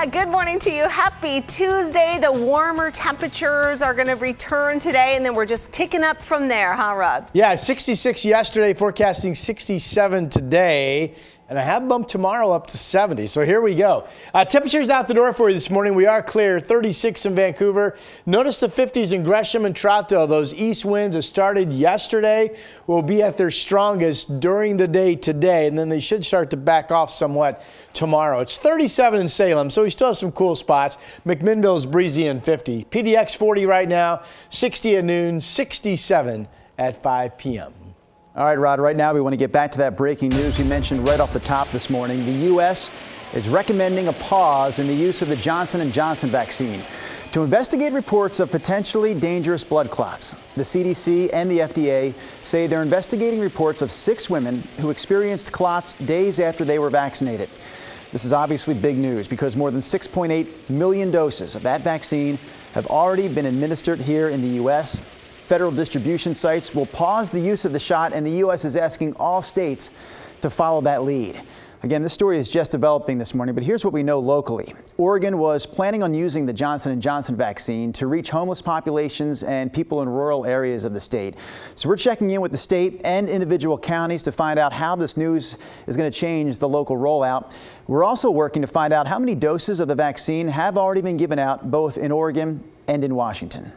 Good morning to you. Happy Tuesday. The warmer temperatures are going to return today, and then we're just ticking up from there, huh, Rob? Yeah, 66 yesterday, forecasting 67 today. And I have bumped tomorrow up to 70. So here we go. Temperatures out the door for you this morning. We are clear. 36 in Vancouver. Notice the 50s in Gresham and Troutdale. Those east winds that started yesterday will be at their strongest during the day today. And then they should start to back off somewhat tomorrow. It's 37 in Salem, so we still have some cool spots. McMinnville's breezy and 50. PDX 40 right now. 60 at noon. 67 at 5 p.m. All right, Rod, right now we want to get back to that breaking news we mentioned right off the top this morning. The U.S. is recommending a pause in the use of the Johnson & Johnson vaccine to investigate reports of potentially dangerous blood clots. The CDC and the FDA say they're investigating reports of 6 women who experienced clots days after they were vaccinated. This is obviously big news because more than 6.8 million doses of that vaccine have already been administered here in the U.S. Federal distribution sites will pause the use of the shot, and the U.S. is asking all states to follow that lead. Again, this story is just developing this morning, but here's what we know locally. Oregon was planning on using the Johnson & Johnson vaccine to reach homeless populations and people in rural areas of the state. So we're checking in with the state and individual counties to find out how this news is going to change the local rollout. We're also working to find out how many doses of the vaccine have already been given out, both in Oregon and in Washington.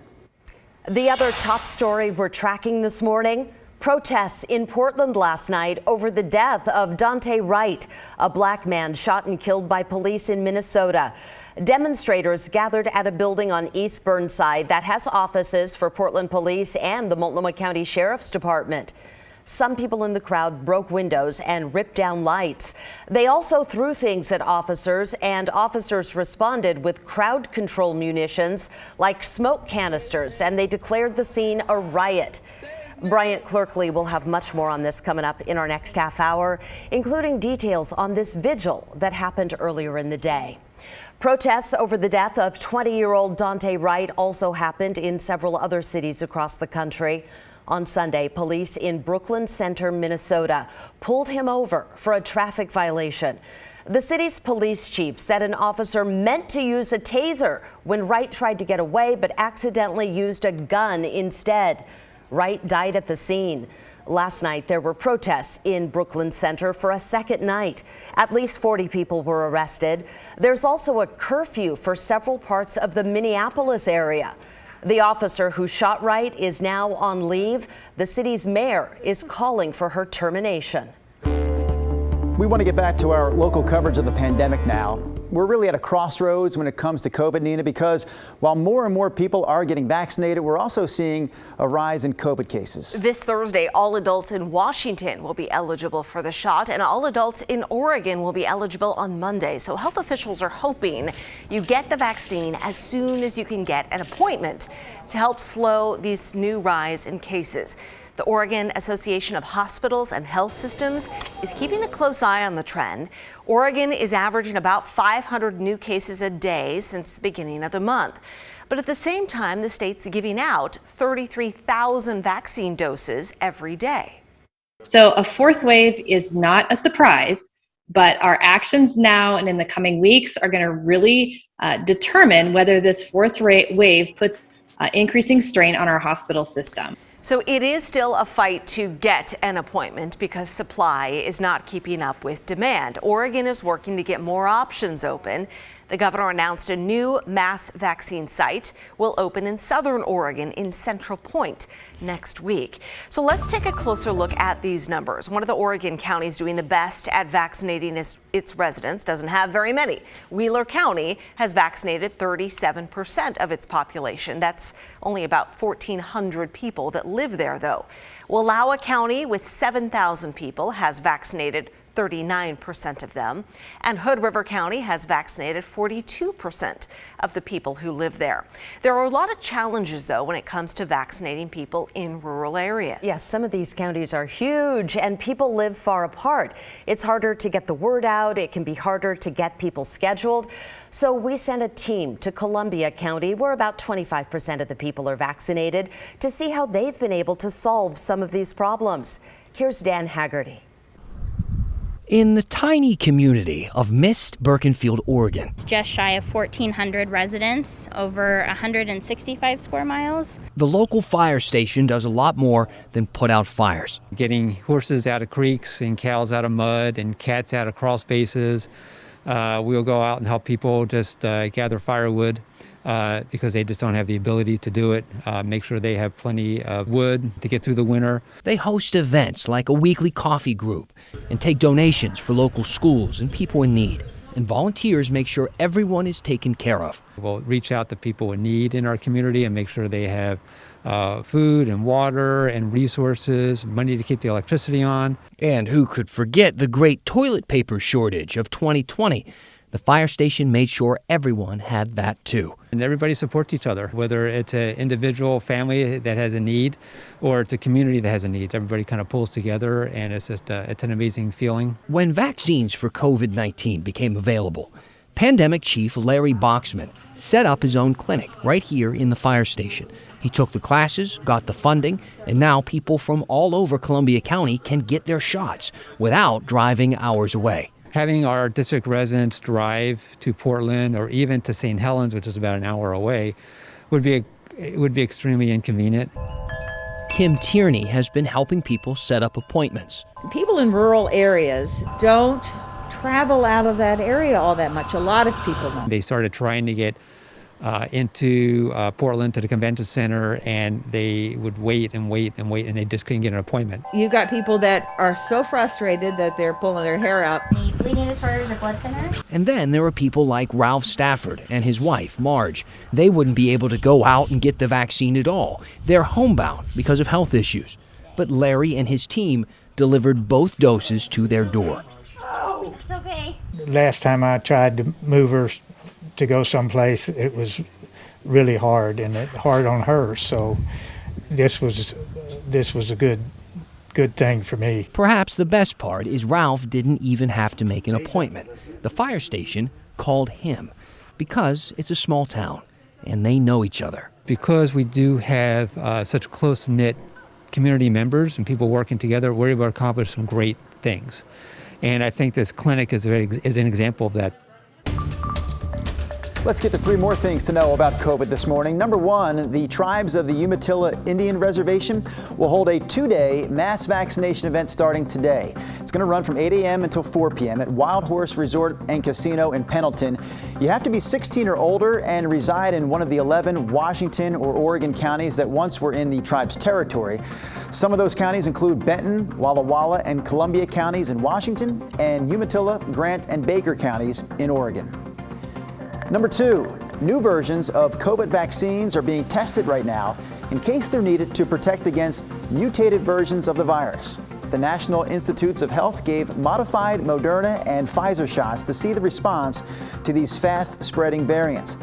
The other top story we're tracking this morning, protests in Portland last night over the death of Dante Wright, a black man shot and killed by police in Minnesota. Demonstrators gathered at a building on East Burnside that has offices for Portland Police and the Multnomah County Sheriff's Department. Some people in the crowd broke windows and ripped down lights. They also threw things at officers, and officers responded with crowd control munitions like smoke canisters, and they declared the scene a riot. Bryant Clerkley will have much more on this coming up in our next half hour, including details on this vigil that happened earlier in the day. Protests over the death of 20-year-old Dante Wright also happened in several other cities across the country. On Sunday, police in Brooklyn Center, Minnesota, pulled him over for a traffic violation. The city's police chief said an officer meant to use a taser when Wright tried to get away, but accidentally used a gun instead. Wright died at the scene. Last night, there were protests in Brooklyn Center for a second night. At least 40 people were arrested. There's also a curfew for several parts of the Minneapolis area. The officer who shot Wright is now on leave. The city's mayor is calling for her termination. We want to get back to our local coverage of the pandemic now. We're really at a crossroads when it comes to COVID, Nina, because while more and more people are getting vaccinated, we're also seeing a rise in COVID cases. This Thursday, all adults in Washington will be eligible for the shot, and all adults in Oregon will be eligible on Monday. So health officials are hoping you get the vaccine as soon as you can get an appointment to help slow this new rise in cases. The Oregon Association of Hospitals and Health Systems is keeping a close eye on the trend. Oregon is averaging about 500 new cases a day since the beginning of the month. But at the same time, the state's giving out 33,000 vaccine doses every day. So a fourth wave is not a surprise, but our actions now and in the coming weeks are going to really determine whether this fourth wave puts increasing strain on our hospital system. So it is still a fight to get an appointment because supply is not keeping up with demand. Oregon is working to get more options open. The governor announced a new mass vaccine site will open in southern Oregon in Central Point next week. So let's take a closer look at these numbers. One of the Oregon counties doing the best at vaccinating its residents doesn't have very many. Wheeler County has vaccinated 37% of its population. That's only about 1,400 people that live there, though. Wallowa County, with 7,000 people, has vaccinated 39% of them, and Hood River County has vaccinated 42% of the people who live there. There are a lot of challenges, though, when it comes to vaccinating people in rural areas. Yes, some of these counties are huge and people live far apart. It's harder to get the word out. It can be harder to get people scheduled. So we sent a team to Columbia County, where about 25% of the people are vaccinated, to see how they've been able to solve some of these problems. Here's Dan Haggerty. in the tiny community of Mist, Birkenfield, Oregon. It's just shy of 1,400 residents, over 165 square miles. The local fire station does a lot more than put out fires. Getting horses out of creeks and cows out of mud and cats out of crawl spaces. We'll go out and help people just gather firewood because they just don't have the ability to do it. Make sure they have plenty of wood to get through the winter. They host events like a weekly coffee group and take donations for local schools and people in need. And volunteers make sure everyone is taken care of. We'll reach out to people in need in our community and make sure they have food and water and resources, money to keep the electricity on. And who could forget the great toilet paper shortage of 2020? The fire station made sure everyone had that too. And everybody supports each other, whether it's an individual family that has a need or it's a community that has a need. Everybody kind of pulls together, and it's just it's an amazing feeling. When vaccines for COVID-19 became available, Pandemic Chief Larry Boxman set up his own clinic right here in the fire station. He took the classes, got the funding, and now people from all over Columbia County can get their shots without driving hours away. Having our district residents drive to Portland or even to St. Helens, which is about an hour away, would be extremely inconvenient. Kim Tierney has been helping people set up appointments. People in rural areas don't travel out of that area all that much. A lot of people don't. They started trying to get into Portland to the convention center, and they would wait and wait and wait, and they just couldn't get an appointment. You got people that are so frustrated that they're pulling their hair out. Need bleeding disorders or blood thinners? And then there are people like Ralph Stafford and his wife, Marge. They wouldn't be able to go out and get the vaccine at all. They're homebound because of health issues. But Larry and his team delivered both doses to their door. It's okay. Last time I tried to move her to go someplace, it was really hard, and hard on her. So this was a good thing for me. Perhaps the best part is Ralph didn't even have to make an appointment. The fire station called him because it's a small town and they know each other. Because we do have such close-knit community members and people working together, we're able to accomplish some great things. And I think this clinic is an example of that. Let's get to three more things to know about COVID this morning. Number one, the tribes of the Umatilla Indian Reservation will hold a 2-day mass vaccination event starting today. It's going to run from 8 a.m. until 4 p.m. at Wild Horse Resort and Casino in Pendleton. You have to be 16 or older and reside in one of the 11 Washington or Oregon counties that once were in the tribe's territory. Some of those counties include Benton, Walla Walla, and Columbia counties in Washington, and Umatilla, Grant, and Baker counties in Oregon. Number two, new versions of COVID vaccines are being tested right now in case they're needed to protect against mutated versions of the virus. The National Institutes of Health gave modified Moderna and Pfizer shots to see the response to these fast-spreading variants.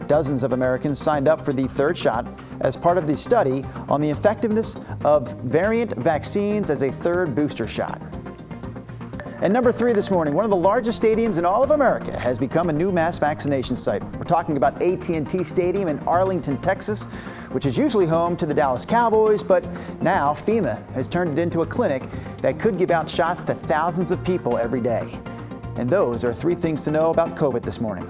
Dozens of Americans signed up for the third shot as part of the study on the effectiveness of variant vaccines as a third booster shot. And number three this morning, one of the largest stadiums in all of America has become a new mass vaccination site. We're talking about AT&T Stadium in Arlington, Texas, which is usually home to the Dallas Cowboys, but now FEMA has turned it into a clinic that could give out shots to thousands of people every day. And those are three things to know about COVID this morning.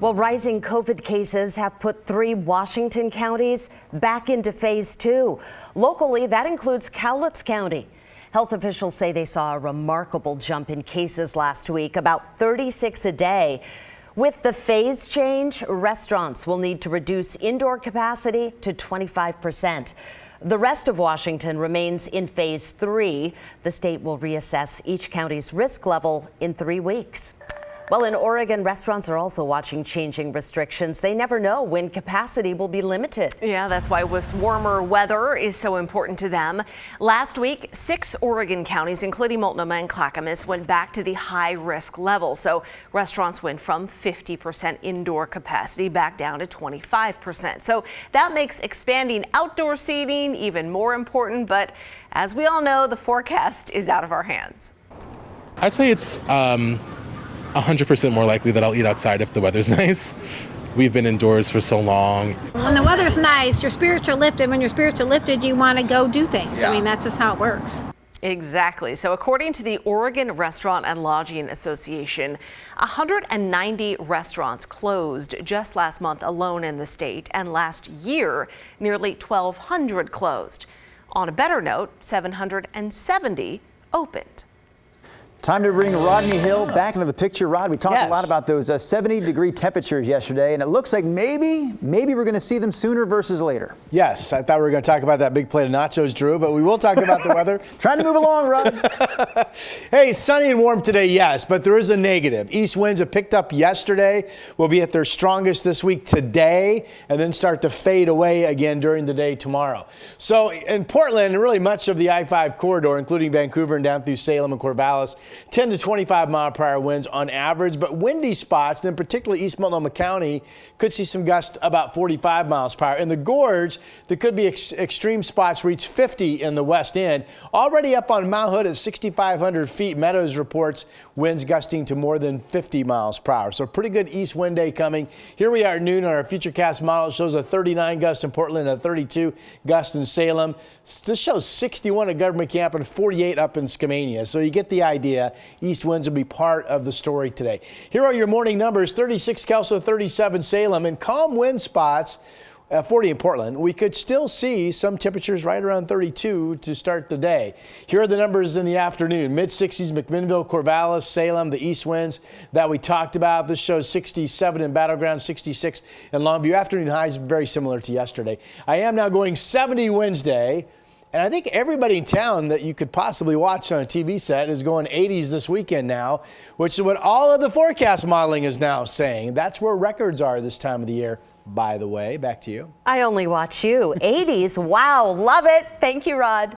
Well, rising COVID cases have put 3 Washington counties back into phase 2. Locally, that includes Cowlitz County. Health officials say they saw a remarkable jump in cases last week, about 36 a day. With the phase change, restaurants will need to reduce indoor capacity to 25%. The rest of Washington remains in phase 3. The state will reassess each county's risk level in 3 weeks. Well, in Oregon, restaurants are also watching changing restrictions. They never know when capacity will be limited. Yeah, that's why this warmer weather is so important to them. Last week, 6 Oregon counties, including Multnomah and Clackamas, went back to the high-risk level. So restaurants went from 50% indoor capacity back down to 25%. So that makes expanding outdoor seating even more important. But as we all know, the forecast is out of our hands. I'd say it's 100% more likely that I'll eat outside if the weather's nice. We've been indoors for so long. When the weather's nice, your spirits are lifted. When your spirits are lifted, you want to go do things. Yeah. I mean, that's just how it works. Exactly. So according to the Oregon Restaurant and Lodging Association, 190 restaurants closed just last month alone in the state, and last year, nearly 1,200 closed. On a better note, 770 opened. Time to bring Rodney Hill back into the picture. Rod, we talked Yes. a lot about those 70-degree temperatures yesterday, and it looks like maybe we're going to see them sooner versus later. Yes, I thought we were going to talk about that big plate of nachos, Drew, but we will talk about the weather. Trying to move along, Rod. Hey, sunny and warm today, yes, but there is a negative. East winds have picked up yesterday, will be at their strongest this week today, and then start to fade away again during the day tomorrow. So in Portland, and really much of the I-5 corridor, including Vancouver and down through Salem and Corvallis, 10 to 25 mile per hour winds on average, but windy spots, and particularly East Multnomah County, could see some gusts about 45 miles per hour. In the Gorge, there could be extreme spots reach 50 in the west end. Already up on Mount Hood at 6,500 feet, Meadows reports winds gusting to more than 50 miles per hour. So pretty good east wind day coming. Here we are at noon on our Futurecast model. It shows a 39 gust in Portland, a 32 gust in Salem. This shows 61 at Government Camp and 48 up in Skamania. So you get the idea. East winds will be part of the story today. Here are your morning numbers: 36 Kelso, 37 Salem, and calm wind spots. 40 in Portland. We could still see some temperatures right around 32 to start the day. Here are the numbers in the afternoon. Mid-60s, McMinnville, Corvallis, Salem, the east winds that we talked about. This shows 67 in Battleground, 66 in Longview. Afternoon highs very similar to yesterday. I am now going 70 Wednesday. And I think everybody in town that you could possibly watch on a TV set is going 80s this weekend now, which is what all of the forecast modeling is now saying. That's where records are this time of the year. By the way, back to you. I only watch you. 80s. Wow. Love it. Thank you, Rod.